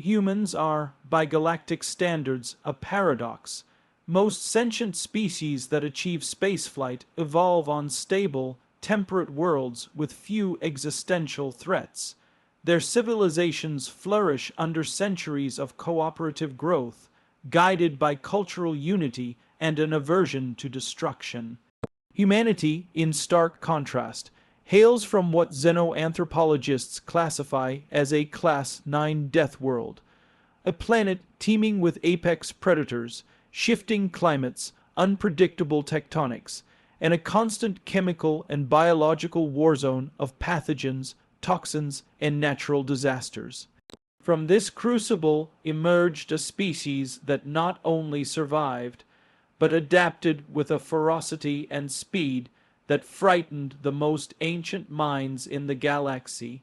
Humans are, by galactic standards, a paradox. Most sentient species that achieve spaceflight evolve on stable, temperate worlds with few existential threats. Their civilizations flourish under centuries of cooperative growth, guided by cultural unity and an aversion to destruction. Humanity, in stark contrast, hails from what xenoanthropologists classify as a Class 9 death world, a planet teeming with apex predators, shifting climates, unpredictable tectonics, and a constant chemical and biological war zone of pathogens, toxins, and natural disasters. From this crucible emerged a species that not only survived, but adapted with a ferocity and speed that frightened the most ancient minds in the galaxy.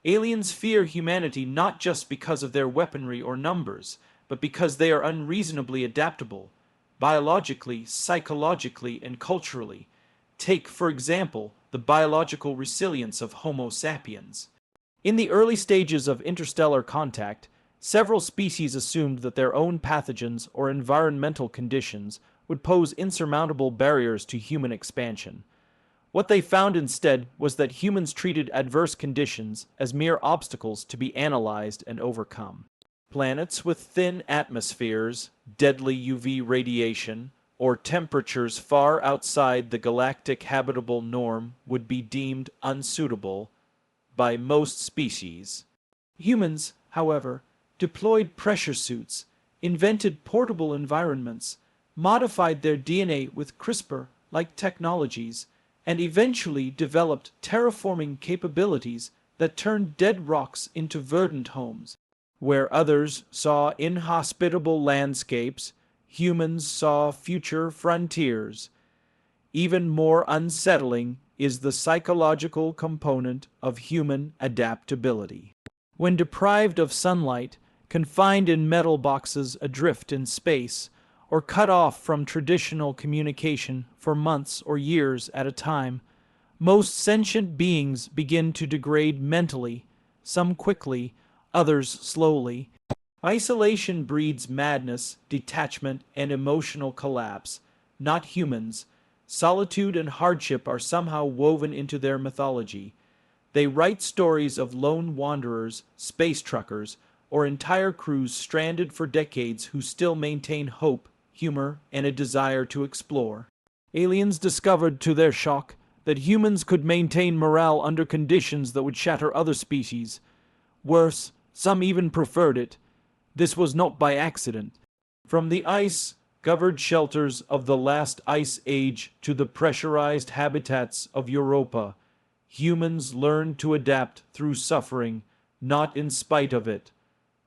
Aliens fear humanity not just because of their weaponry or numbers, but because they are unreasonably adaptable, biologically, psychologically, and culturally. Take, for example, the biological resilience of Homo sapiens. In the early stages of interstellar contact, several species assumed that their own pathogens or environmental conditions would pose insurmountable barriers to human expansion. What they found instead was that humans treated adverse conditions as mere obstacles to be analyzed and overcome. Planets with thin atmospheres, deadly UV radiation, or temperatures far outside the galactic habitable norm would be deemed unsuitable by most species. Humans, however, deployed pressure suits, invented portable environments, modified their DNA with CRISPR-like technologies, and eventually developed terraforming capabilities that turned dead rocks into verdant homes. Where others saw inhospitable landscapes, humans saw future frontiers. Even more unsettling is the psychological component of human adaptability. When deprived of sunlight, confined in metal boxes adrift in space, or cut off from traditional communication for months or years at a time, most sentient beings begin to degrade mentally, some quickly, others slowly. Isolation breeds madness, detachment, and emotional collapse, not humans. Solitude and hardship are somehow woven into their mythology. They write stories of lone wanderers, space truckers, or entire crews stranded for decades who still maintain hope, humor, and a desire to explore. Aliens discovered, to their shock, that humans could maintain morale under conditions that would shatter other species. Worse, some even preferred it. This was not by accident. From the ice-covered shelters of the last ice age to the pressurized habitats of Europa, humans learned to adapt through suffering, not in spite of it.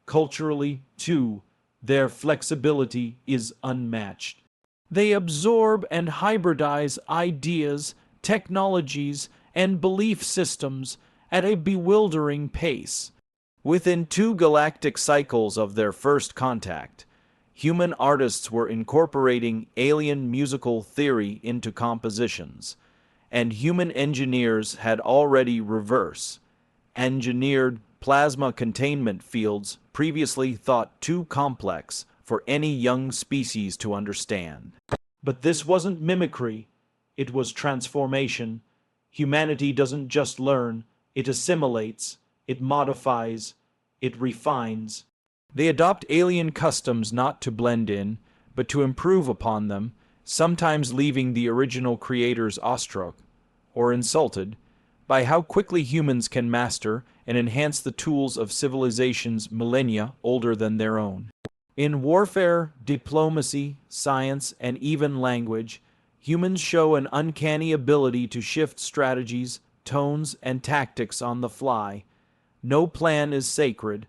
Culturally, too, their flexibility is unmatched. They absorb and hybridize ideas, technologies, and belief systems at a bewildering pace. Within 2 galactic cycles of their first contact, human artists were incorporating alien musical theory into compositions, and human engineers had already engineered plasma containment fields previously thought too complex for any young species to understand. But this wasn't mimicry, it was transformation. Humanity doesn't just learn, it assimilates, it modifies, it refines. They adopt alien customs not to blend in, but to improve upon them, sometimes leaving the original creators awestruck, or insulted, by how quickly humans can master and enhance the tools of civilizations millennia older than their own. In warfare, diplomacy, science, and even language, humans show an uncanny ability to shift strategies, tones, and tactics on the fly. No plan is sacred,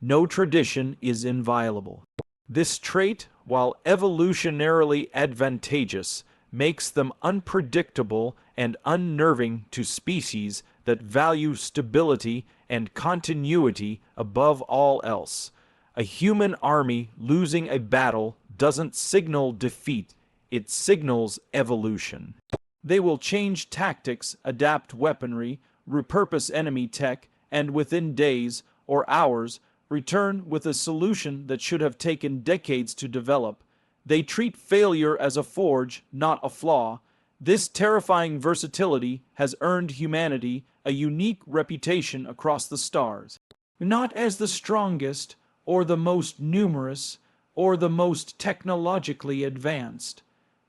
no tradition is inviolable. This trait, while evolutionarily advantageous, makes them unpredictable and unnerving to species that value stability and continuity above all else. A human army losing a battle doesn't signal defeat, it signals evolution. They will change tactics, adapt weaponry, repurpose enemy tech, and within days or hours return with a solution that should have taken decades to develop. They treat failure as a forge, not a flaw. This terrifying versatility has earned humanity a unique reputation across the stars. Not as the strongest, or the most numerous, or the most technologically advanced,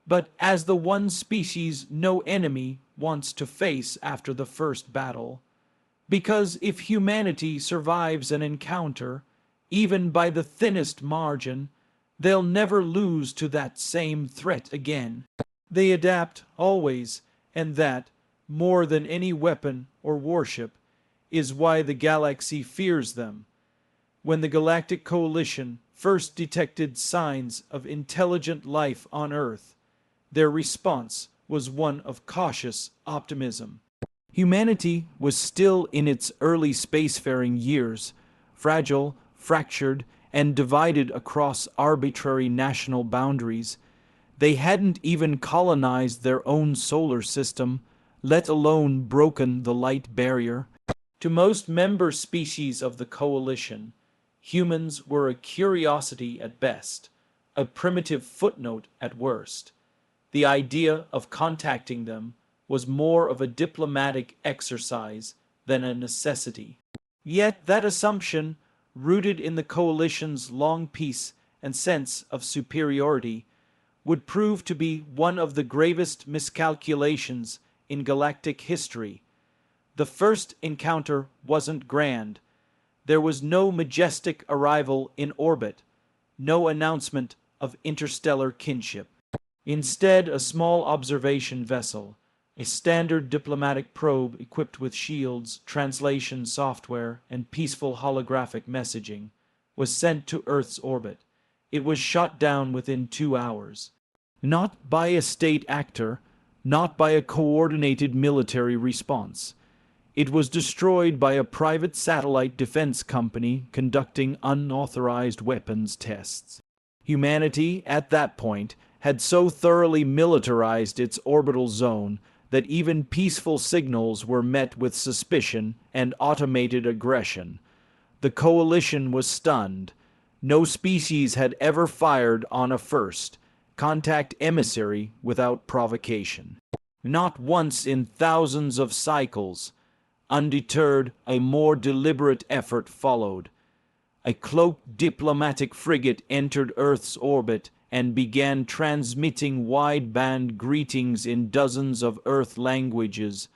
but as the one species no enemy wants to face after the first battle. Because if humanity survives an encounter, even by the thinnest margin, they'll never lose to that same threat again. They adapt always, and that, more than any weapon or warship, is why the galaxy fears them. When the Galactic Coalition first detected signs of intelligent life on Earth, their response was one of cautious optimism. Humanity was still in its early spacefaring years, fragile, fractured, and divided across arbitrary national boundaries. They hadn't even colonized their own solar system, let alone broken the light barrier. To most member species of the Coalition, humans were a curiosity at best, a primitive footnote at worst. The idea of contacting them was more of a diplomatic exercise than a necessity. Yet that assumption, rooted in the Coalition's long peace and sense of superiority, would prove to be one of the gravest miscalculations in galactic history. The first encounter wasn't grand. There was no majestic arrival in orbit, no announcement of interstellar kinship. Instead, a small observation vessel, a standard diplomatic probe equipped with shields, translation software, and peaceful holographic messaging, was sent to Earth's orbit. It was shot down within 2 hours. Not by a state actor, not by a coordinated military response. It was destroyed by a private satellite defense company conducting unauthorized weapons tests. Humanity, at that point, had so thoroughly militarized its orbital zone that even peaceful signals were met with suspicion and automated aggression. The Coalition was stunned. No species had ever fired on a first contact emissary without provocation. Not once in thousands of cycles. Undeterred, a more deliberate effort followed. A cloaked diplomatic frigate entered Earth's orbit and began transmitting wideband greetings in dozens of Earth languages,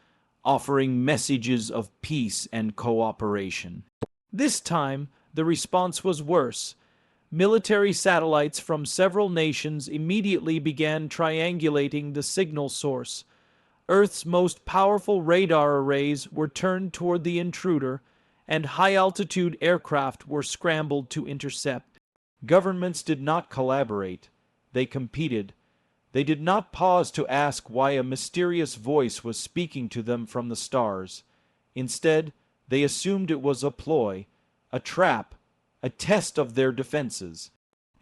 offering messages of peace and cooperation. This time, the response was worse. Military satellites from several nations immediately began triangulating the signal source. Earth's most powerful radar arrays were turned toward the intruder, and high-altitude aircraft were scrambled to intercept. Governments did not collaborate. They competed. They did not pause to ask why a mysterious voice was speaking to them from the stars. Instead, they assumed it was a ploy, a trap, a test of their defenses.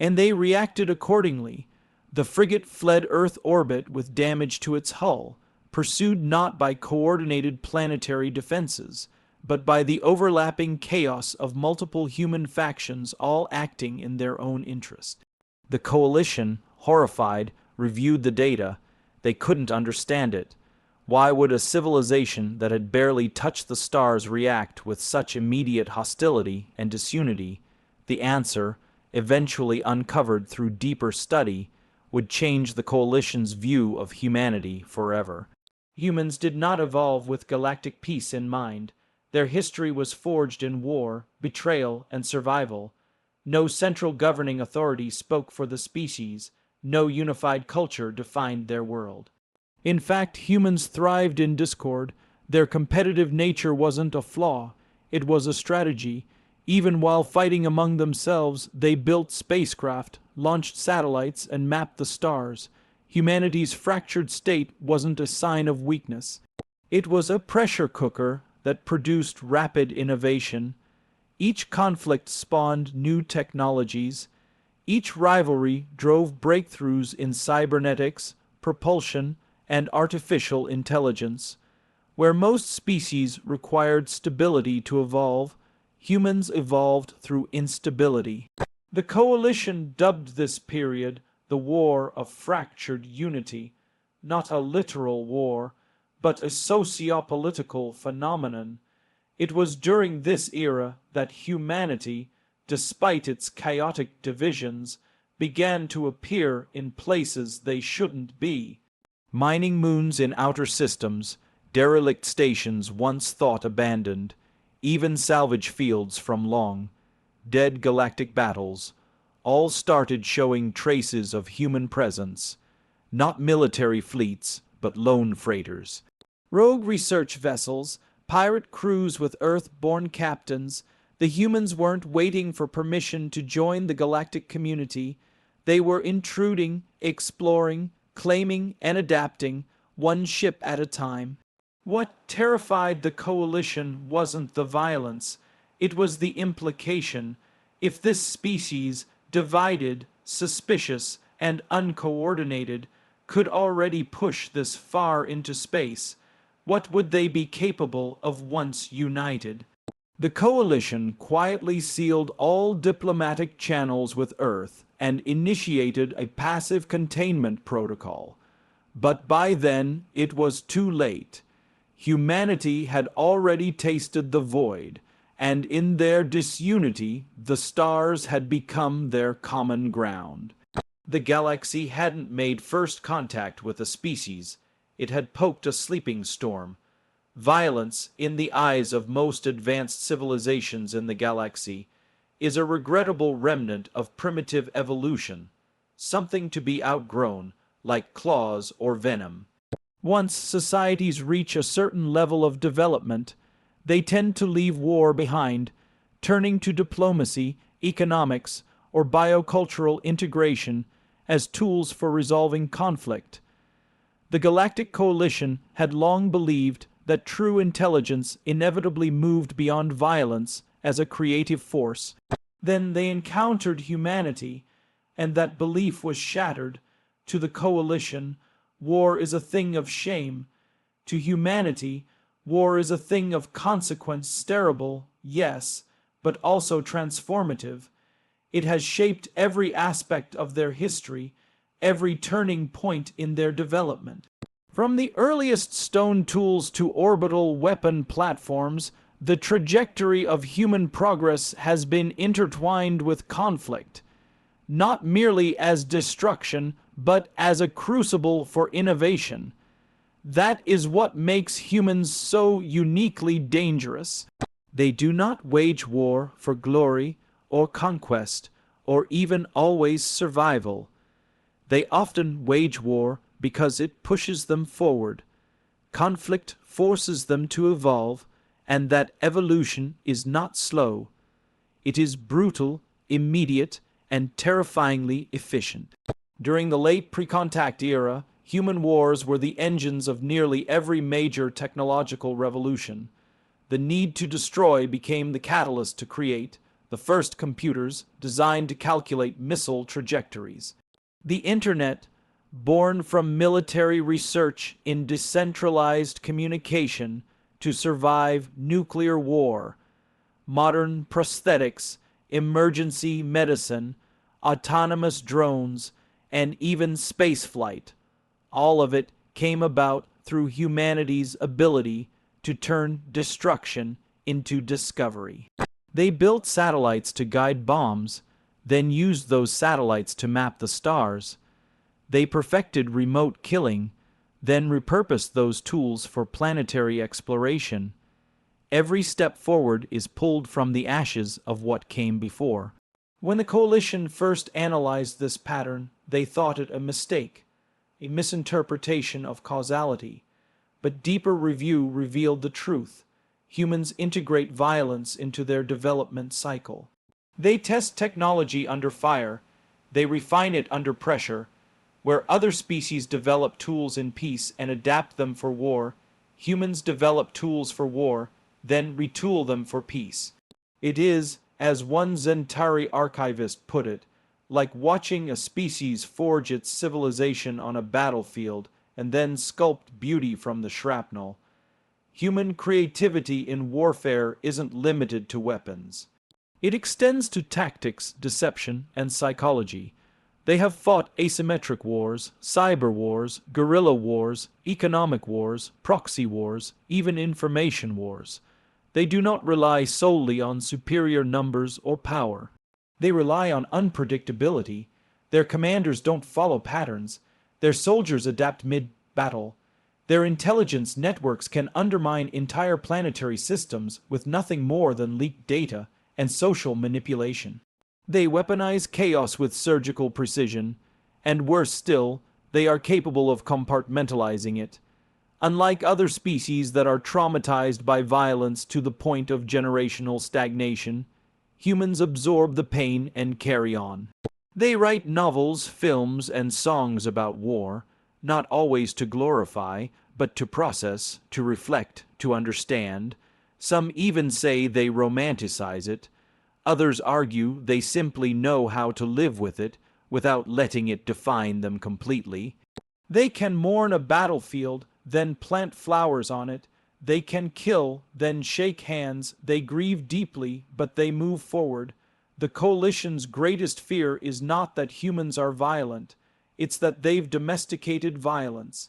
And they reacted accordingly. The frigate fled Earth orbit with damage to its hull, pursued not by coordinated planetary defenses, but by the overlapping chaos of multiple human factions all acting in their own interest. The Coalition, horrified, reviewed the data. They couldn't understand it. Why would a civilization that had barely touched the stars react with such immediate hostility and disunity? The answer, eventually uncovered through deeper study, would change the Coalition's view of humanity forever. Humans did not evolve with galactic peace in mind. Their history was forged in war, betrayal, and survival. No central governing authority spoke for the species. No unified culture defined their world. In fact, humans thrived in discord. Their competitive nature wasn't a flaw. It was a strategy. Even while fighting among themselves, they built spacecraft, launched satellites, and mapped the stars. Humanity's fractured state wasn't a sign of weakness. It was a pressure cooker that produced rapid innovation. Each conflict spawned new technologies. Each rivalry drove breakthroughs in cybernetics, propulsion, and artificial intelligence. Where most species required stability to evolve, humans evolved through instability. The Coalition dubbed this period the War of Fractured Unity, not a literal war, but a socio-political phenomenon. It was during this era that humanity, despite its chaotic divisions, began to appear in places they shouldn't be. Mining moons in outer systems, derelict stations once thought abandoned, even salvage fields from long dead galactic battles, all started showing traces of human presence, not military fleets, but lone freighters. Rogue research vessels, pirate crews with Earth-born captains, the humans weren't waiting for permission to join the galactic community. They were intruding, exploring, claiming, and adapting, one ship at a time. What terrified the Coalition wasn't the violence, it was the implication. If this species, divided, suspicious, and uncoordinated, could already push this far into space, what would they be capable of once united? The Coalition quietly sealed all diplomatic channels with Earth and initiated a passive containment protocol. But by then, it was too late. Humanity had already tasted the void, and in their disunity, the stars had become their common ground. The galaxy hadn't made first contact with a species. It had poked a sleeping storm. Violence, in the eyes of most advanced civilizations in the galaxy, is a regrettable remnant of primitive evolution, something to be outgrown, like claws or venom. Once societies reach a certain level of development, they tend to leave war behind, turning to diplomacy, economics, or biocultural integration as tools for resolving conflict. The Galactic Coalition had long believed that true intelligence inevitably moved beyond violence as a creative force. Then they encountered humanity, and that belief was shattered. To the Coalition, war is a thing of shame. To humanity, war is a thing of consequence, terrible, yes, but also transformative. It has shaped every aspect of their history, every turning point in their development. From the earliest stone tools to orbital weapon platforms, the trajectory of human progress has been intertwined with conflict, not merely as destruction, but as a crucible for innovation. That is what makes humans so uniquely dangerous. They do not wage war for glory or conquest, or even always survival. They often wage war because it pushes them forward. Conflict forces them to evolve, and that evolution is not slow. It is brutal, immediate, and terrifyingly efficient. During the late pre-contact era, human wars were the engines of nearly every major technological revolution. The need to destroy became the catalyst to create the first computers designed to calculate missile trajectories. The Internet, born from military research in decentralized communication to survive nuclear war, modern prosthetics, emergency medicine, autonomous drones, and even spaceflight. All of it came about through humanity's ability to turn destruction into discovery. They built satellites to guide bombs, then used those satellites to map the stars. They perfected remote killing, then repurposed those tools for planetary exploration. Every step forward is pulled from the ashes of what came before. When the Coalition first analyzed this pattern, they thought it a mistake, a misinterpretation of causality. But deeper review revealed the truth. Humans integrate violence into their development cycle. They test technology under fire. They refine it under pressure. Where other species develop tools in peace and adapt them for war, humans develop tools for war, then retool them for peace. It is, as one Zentari archivist put it, like watching a species forge its civilization on a battlefield and then sculpt beauty from the shrapnel. human creativity in warfare isn't limited to weapons. It extends to tactics, deception, and psychology. They have fought asymmetric wars, cyber wars, guerrilla wars, economic wars, proxy wars, even information wars. They do not rely solely on superior numbers or power. They rely on unpredictability. Their commanders don't follow patterns. Their soldiers adapt mid-battle. Their intelligence networks can undermine entire planetary systems with nothing more than leaked data and social manipulation. They weaponize chaos with surgical precision, and worse still, they are capable of compartmentalizing it. Unlike other species that are traumatized by violence to the point of generational stagnation, humans absorb the pain and carry on. They write novels, films, and songs about war, not always to glorify, but to process, to reflect, to understand. Some even say they romanticize it. Others argue they simply know how to live with it without letting it define them completely. They can mourn a battlefield, then plant flowers on it. They can kill, then shake hands. They grieve deeply, but they move forward. The coalition's greatest fear is not that humans are violent. It's that they've domesticated violence,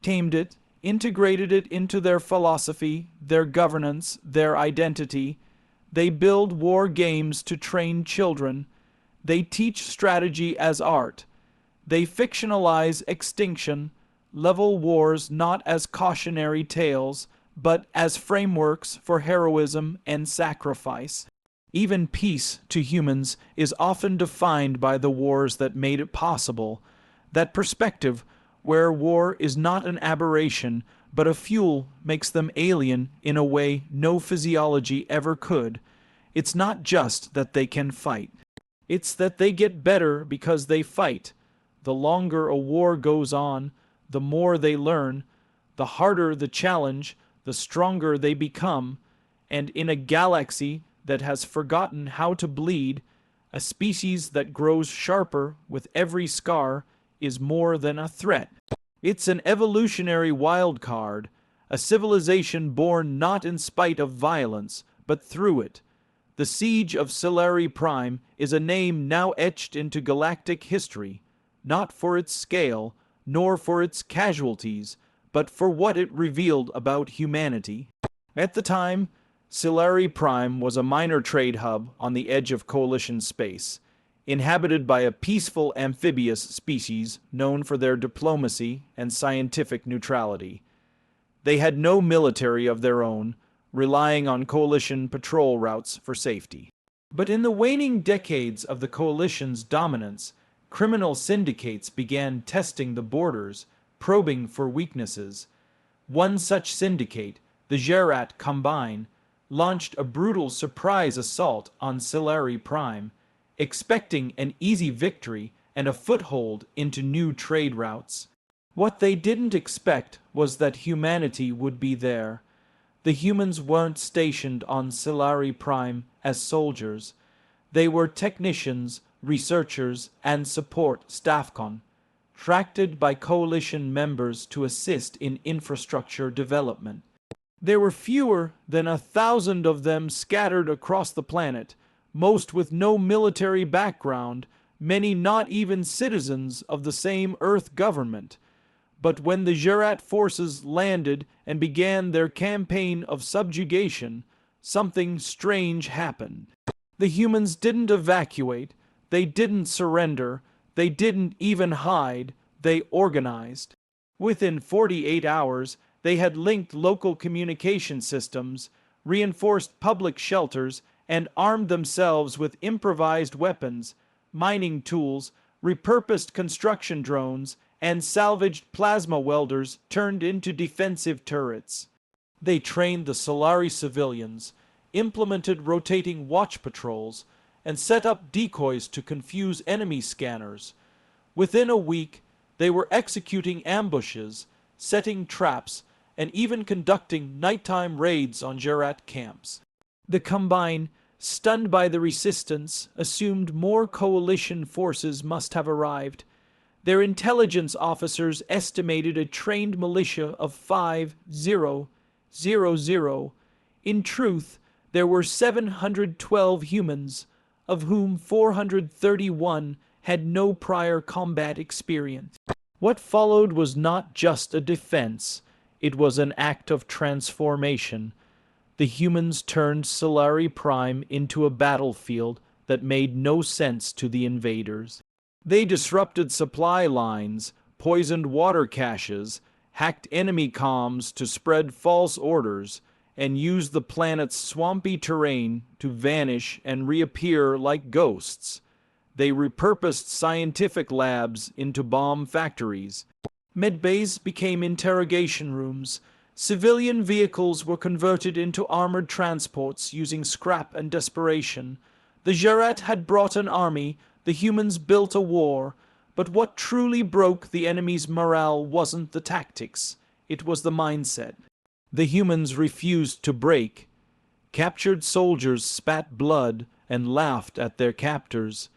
tamed it, integrated it into their philosophy, their governance, their identity. They build war games to train children. They teach strategy as art. They fictionalize extinction, level wars not as cautionary tales, but as frameworks for heroism and sacrifice. Even peace, to humans, is often defined by the wars that made it possible. That perspective, where war is not an aberration, but a fuel, makes them alien in a way no physiology ever could. It's not just that they can fight. It's that they get better because they fight. The longer a war goes on, the more they learn, the harder the challenge, the stronger they become, and in a galaxy that has forgotten how to bleed, a species that grows sharper with every scar is more than a threat. It's an evolutionary wild card, a civilization born not in spite of violence, but through it. The siege of Solari Prime is a name now etched into galactic history, not for its scale, nor for its casualties, but for what it revealed about humanity. At the time, Solari Prime was a minor trade hub on the edge of Coalition space, inhabited by a peaceful amphibious species known for their diplomacy and scientific neutrality. They had no military of their own, relying on Coalition patrol routes for safety. But in the waning decades of the Coalition's dominance, criminal syndicates began testing the borders, probing for weaknesses. One such syndicate, the Gerat Combine, launched a brutal surprise assault on Solari Prime, expecting an easy victory and a foothold into new trade routes. What they didn't expect was that humanity would be there. The humans weren't stationed on Solari Prime as soldiers. They were technicians, researchers, and support staffcon, tracked by Coalition members to assist in infrastructure development. There were fewer than 1,000 of them scattered across the planet, most with no military background, many not even citizens of the same Earth government. But when the Gerat forces landed and began their campaign of subjugation, something strange happened. The humans didn't evacuate, they didn't surrender, they didn't even hide, they organized. Within 48 hours, they had linked local communication systems, reinforced public shelters, and armed themselves with improvised weapons, mining tools, repurposed construction drones, and salvaged plasma welders turned into defensive turrets. They trained the Solari civilians, implemented rotating watch patrols, and set up decoys to confuse enemy scanners. Within a week, they were executing ambushes, setting traps, and even conducting nighttime raids on Gerat camps. The Combine, stunned by the resistance, assumed more Coalition forces must have arrived. Their intelligence officers estimated a trained militia of 50, 0. In truth, there were 712 humans, of whom 431 had no prior combat experience. What followed was not just a defense, it was an act of transformation. The humans turned Solari Prime into a battlefield that made no sense to the invaders. They disrupted supply lines, poisoned water caches, hacked enemy comms to spread false orders, and used the planet's swampy terrain to vanish and reappear like ghosts. They repurposed scientific labs into bomb factories. Medbays became interrogation rooms. Civilian vehicles were converted into armored transports using scrap and desperation. The Jarrat had brought an army, the humans built a war, but what truly broke the enemy's morale wasn't the tactics, it was the mindset. The humans refused to break. Captured soldiers spat blood and laughed at their captors.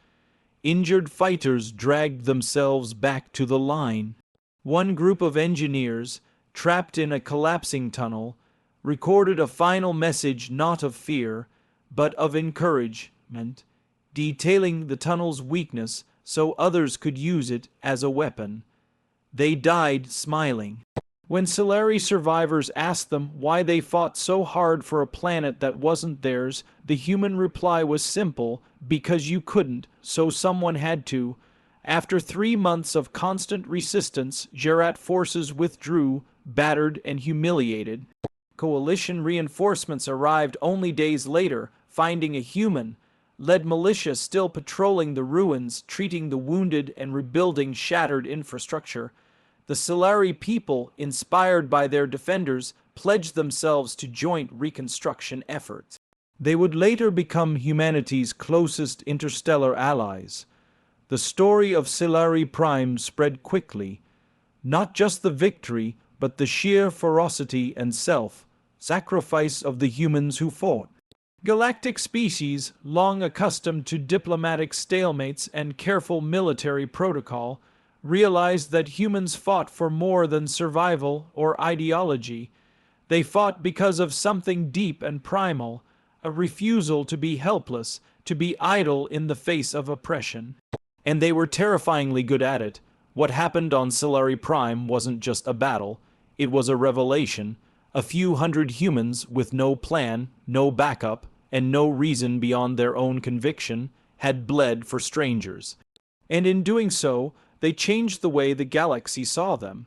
Injured fighters dragged themselves back to the line. One group of engineers, trapped in a collapsing tunnel, recorded a final message not of fear, but of encouragement, detailing the tunnel's weakness so others could use it as a weapon. They died smiling. When Solari survivors asked them why they fought so hard for a planet that wasn't theirs, the human reply was simple: because you couldn't, so someone had to. After 3 months of constant resistance, Jarrat forces withdrew, battered and humiliated. Coalition reinforcements arrived only days later, finding a human-led militia still patrolling the ruins, treating the wounded and rebuilding shattered infrastructure. The Solari people, inspired by their defenders, pledged themselves to joint reconstruction efforts. They would later become humanity's closest interstellar allies. The story of Solari Prime spread quickly. Not just the victory, but the sheer ferocity and self-sacrifice of the humans who fought. Galactic species, long accustomed to diplomatic stalemates and careful military protocol, realized that humans fought for more than survival or ideology. They fought because of something deep and primal, a refusal to be helpless, to be idle in the face of oppression. And they were terrifyingly good at it. What happened on Solari Prime wasn't just a battle, it was a revelation. A few hundred humans with no plan, no backup, and no reason beyond their own conviction had bled for strangers. And in doing so, they changed the way the galaxy saw them,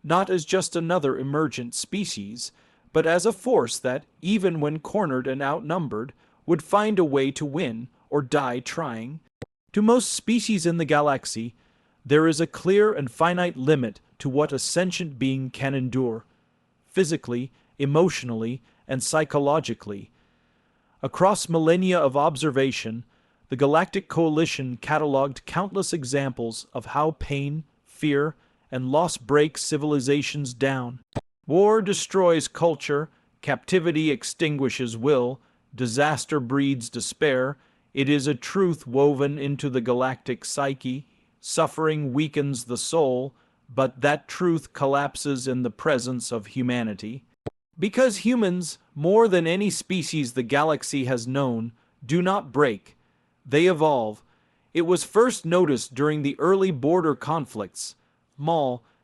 not as just another emergent species, but as a force that, even when cornered and outnumbered, would find a way to win or die trying. To most species in the galaxy, there is a clear and finite limit to what a sentient being can endure, physically, emotionally, and psychologically. Across millennia of observation, the Galactic Coalition cataloged countless examples of how pain, fear, and loss break civilizations down. War destroys culture, captivity extinguishes will, disaster breeds despair. It is a truth woven into the galactic psyche. Suffering weakens the soul, but that truth collapses in the presence of humanity. Because humans, more than any species the galaxy has known, do not break. They evolve. It was first noticed during the early border conflicts,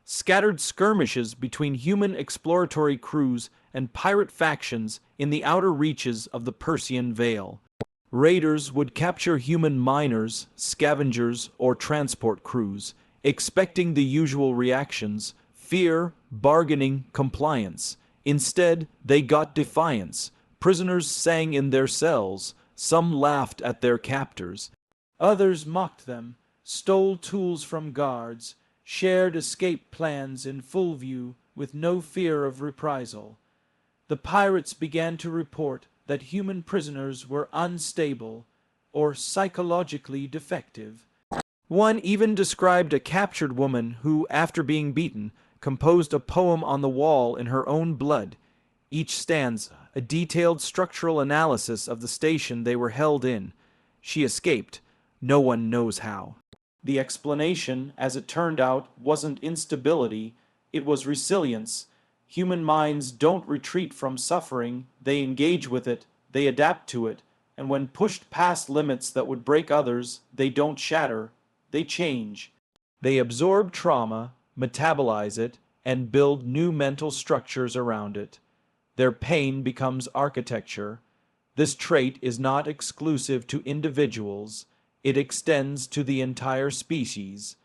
scattered skirmishes between human exploratory crews and pirate factions in the outer reaches of the Persian Veil. Raiders would capture human miners, scavengers, or transport crews, expecting the usual reactions: fear, bargaining, compliance. Instead, they got defiance. Prisoners sang in their cells. Some laughed at their captors. Others mocked them, stole tools from guards, shared escape plans in full view with no fear of reprisal. The pirates began to report that human prisoners were unstable or psychologically defective. One even described a captured woman who, after being beaten, composed a poem on the wall in her own blood. Each stanza, a detailed structural analysis of the station they were held in. She escaped. No one knows how. The explanation, as it turned out, wasn't instability, it was resilience. Human minds don't retreat from suffering, they engage with it, they adapt to it, and when pushed past limits that would break others, they don't shatter, they change. They absorb trauma, metabolize it, and build new mental structures around it. Their pain becomes architecture. This trait is not exclusive to individuals, it extends to the entire species.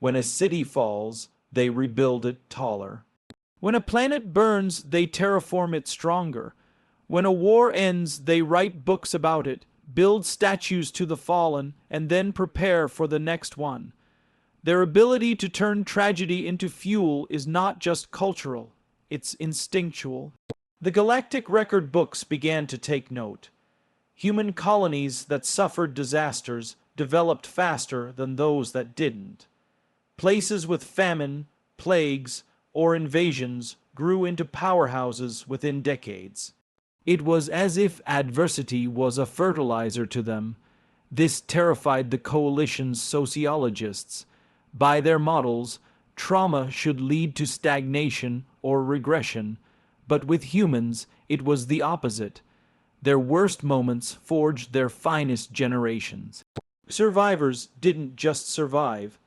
When a city falls, they rebuild it taller. When a planet burns, they terraform it stronger. When a war ends, they write books about it, build statues to the fallen, and then prepare for the next one. Their ability to turn tragedy into fuel is not just cultural, it's instinctual. The galactic record books began to take note. Human colonies that suffered disasters developed faster than those that didn't. Places with famine, plagues, or invasions grew into powerhouses within decades. It was as if adversity was a fertilizer to them. This terrified the coalition's sociologists. By their models, trauma should lead to stagnation or regression, but with humans it was the opposite. Their worst moments forged their finest generations. Survivors didn't just survive.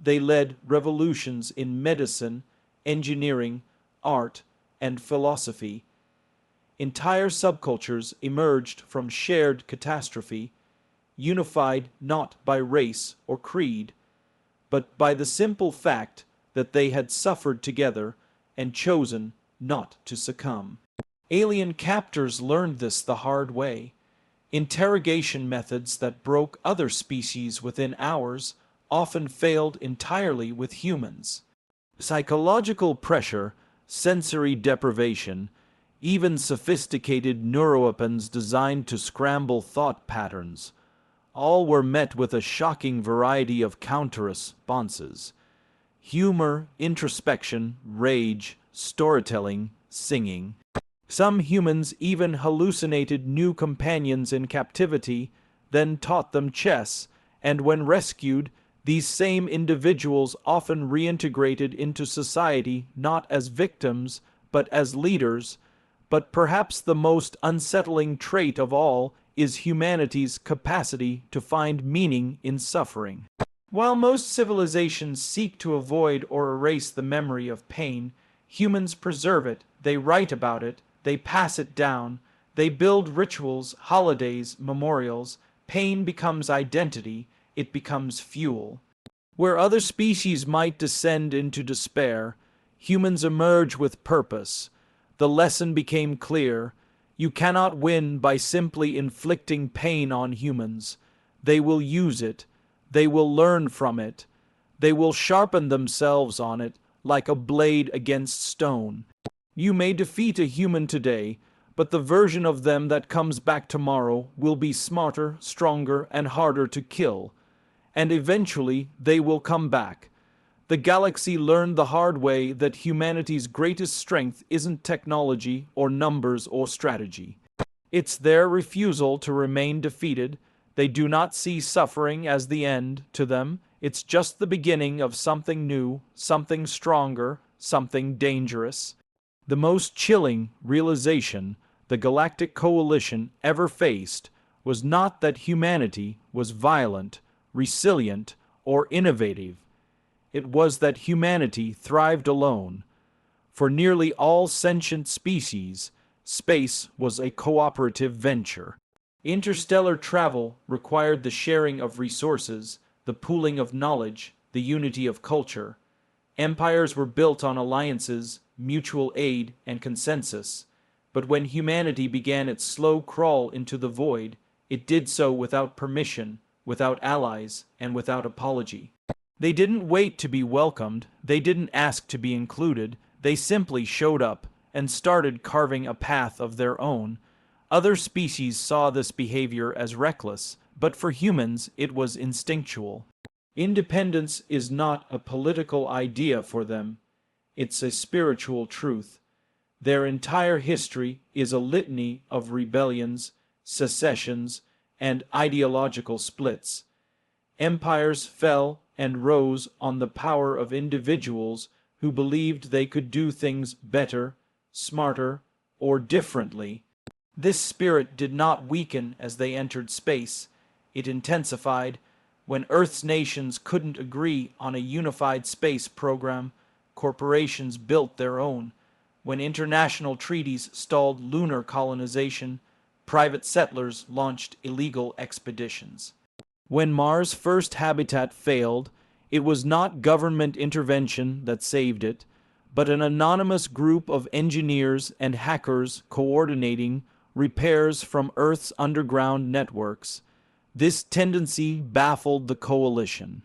They led revolutions in medicine, engineering, art, and philosophy. Entire subcultures emerged from shared catastrophe, unified not by race or creed, but by the simple fact that they had suffered together and chosen not to succumb. Alien captors learned this the hard way. Interrogation methods that broke other species within hours often failed entirely with humans. Psychological pressure, sensory deprivation, even sophisticated neuroweapons designed to scramble thought patterns, all were met with a shocking variety of counter-responses. Humor, introspection, rage, storytelling, singing. Some humans even hallucinated new companions in captivity, then taught them chess, and when rescued, these same individuals often reintegrated into society not as victims, but as leaders. But perhaps the most unsettling trait of all is humanity's capacity to find meaning in suffering. While most civilizations seek to avoid or erase the memory of pain, humans preserve it, they write about it, they pass it down, they build rituals, holidays, memorials. Pain becomes identity, it becomes fuel. Where other species might descend into despair, humans emerge with purpose. The lesson became clear. You cannot win by simply inflicting pain on humans. They will use it. They will learn from it. They will sharpen themselves on it like a blade against stone. You may defeat a human today, but the version of them that comes back tomorrow will be smarter, stronger, and harder to kill. And eventually they will come back. The galaxy learned the hard way that humanity's greatest strength isn't technology or numbers or strategy. It's their refusal to remain defeated. They do not see suffering as the end to them. It's just the beginning of something new, something stronger, something dangerous. The most chilling realization the Galactic Coalition ever faced was not that humanity was violent, resilient, or innovative. It was that humanity thrived alone. For nearly all sentient species, space was a cooperative venture. Interstellar travel required the sharing of resources, the pooling of knowledge, the unity of culture. Empires were built on alliances, mutual aid, and consensus. But when humanity began its slow crawl into the void, it did so without permission, without allies, and without apology. They didn't wait to be welcomed, they didn't ask to be included, they simply showed up and started carving a path of their own. Other species saw this behavior as reckless, but for humans it was instinctual. Independence is not a political idea for them, it's a spiritual truth. Their entire history is a litany of rebellions, secessions, and ideological splits. Empires fell and rose on the power of individuals who believed they could do things better, smarter, or differently. This spirit did not weaken as they entered space. It intensified. When Earth's nations couldn't agree on a unified space program, corporations built their own. When international treaties stalled lunar colonization, private settlers launched illegal expeditions. When Mars' first habitat failed, it was not government intervention that saved it, but an anonymous group of engineers and hackers coordinating repairs from Earth's underground networks. This tendency baffled the coalition.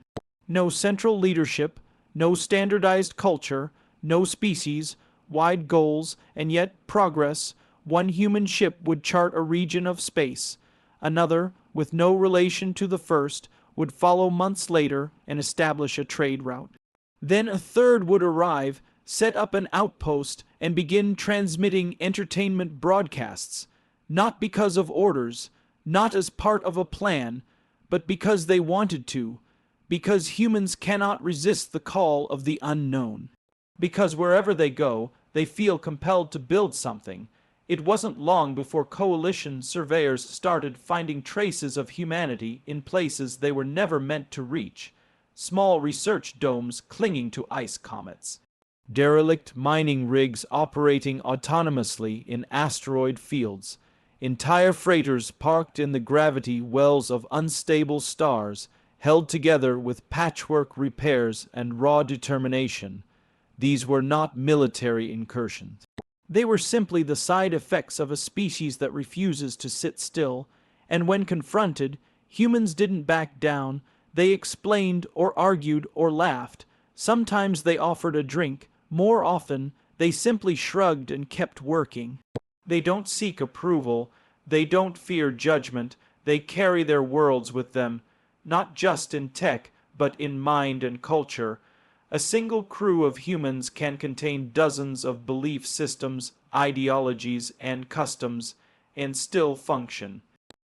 No central leadership, no standardized culture, no species-wide goals, and yet progress. One human ship would chart a region of space. Another, with no relation to the first, would follow months later and establish a trade route. Then a third would arrive, set up an outpost, and begin transmitting entertainment broadcasts, not because of orders, not as part of a plan, but because they wanted to, because humans cannot resist the call of the unknown. Because wherever they go, they feel compelled to build something. It wasn't long before coalition surveyors started finding traces of humanity in places they were never meant to reach. Small research domes clinging to ice comets. Derelict mining rigs operating autonomously in asteroid fields. Entire freighters parked in the gravity wells of unstable stars, held together with patchwork repairs and raw determination. These were not military incursions. They were simply the side effects of a species that refuses to sit still, and when confronted, humans didn't back down. They explained or argued or laughed. Sometimes they offered a drink. More often, they simply shrugged and kept working. They don't seek approval. They don't fear judgment. They carry their worlds with them, not just in tech, but in mind and culture. A single crew of humans can contain dozens of belief systems, ideologies, and customs, and still function.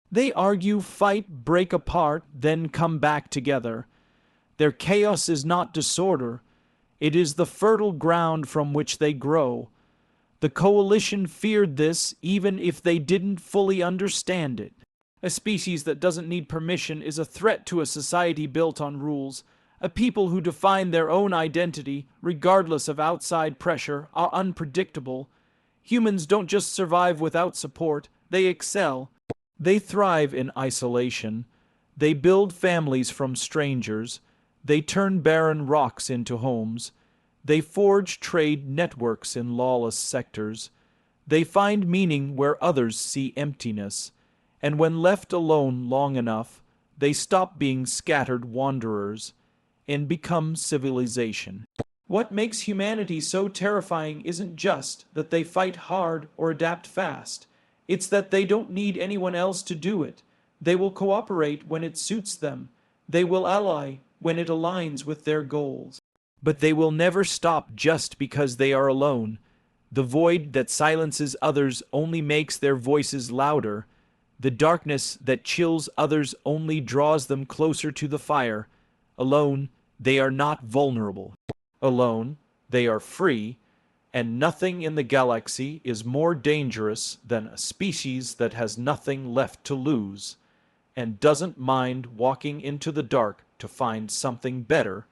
They argue, fight, break apart, then come back together. Their chaos is not disorder. It is the fertile ground from which they grow. The coalition feared this even if they didn't fully understand it. A species that doesn't need permission is a threat to a society built on rules. A people who define their own identity, regardless of outside pressure, are unpredictable. Humans don't just survive without support, they excel. They thrive in isolation. They build families from strangers. They turn barren rocks into homes. They forge trade networks in lawless sectors. They find meaning where others see emptiness. And when left alone long enough, they stop being scattered wanderers and become civilization. What makes humanity so terrifying isn't just that they fight hard or adapt fast. It's that they don't need anyone else to do it. They will cooperate when it suits them. They will ally when it aligns with their goals. But they will never stop just because they are alone. The void that silences others only makes their voices louder. The darkness that chills others only draws them closer to the fire. Alone, they are not vulnerable. Alone, they are free, and nothing in the galaxy is more dangerous than a species that has nothing left to lose and doesn't mind walking into the dark to find something better